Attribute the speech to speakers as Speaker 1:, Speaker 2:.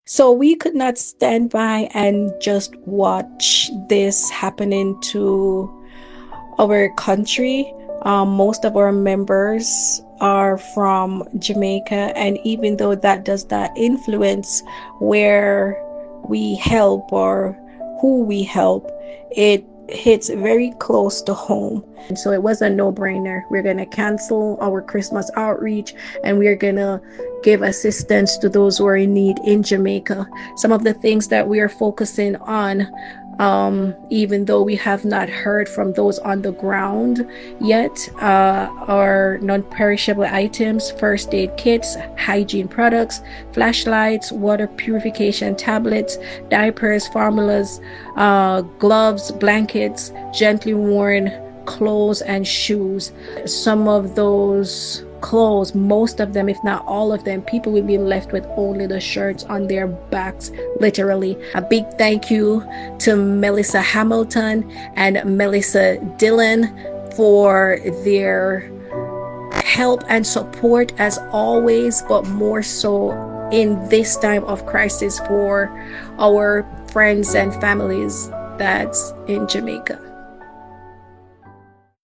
Speaker 1: So we could not stand by and just watch this happening to our country. Most of our members are from Jamaica, and even though that does not influence where we help or who we help, it hits very close to home. And so it was a no-brainer. We're going to cancel our Christmas outreach and we're going to give assistance to those who are in need in Jamaica. Some of the things that we are focusing on, even though we have not heard from those on the ground yet, are non-perishable items, first aid kits, hygiene products, flashlights, water purification tablets, diapers, formulas, gloves, blankets, gently worn clothes, and shoes. Some of those clothes, most of them, if not all of them, people will be left with only the shirts on their backs, literally. A big thank you to Melissa Hamilton and Melissa Dillon for their help and support as always, but more so in this time of crisis for our friends and families that's in Jamaica.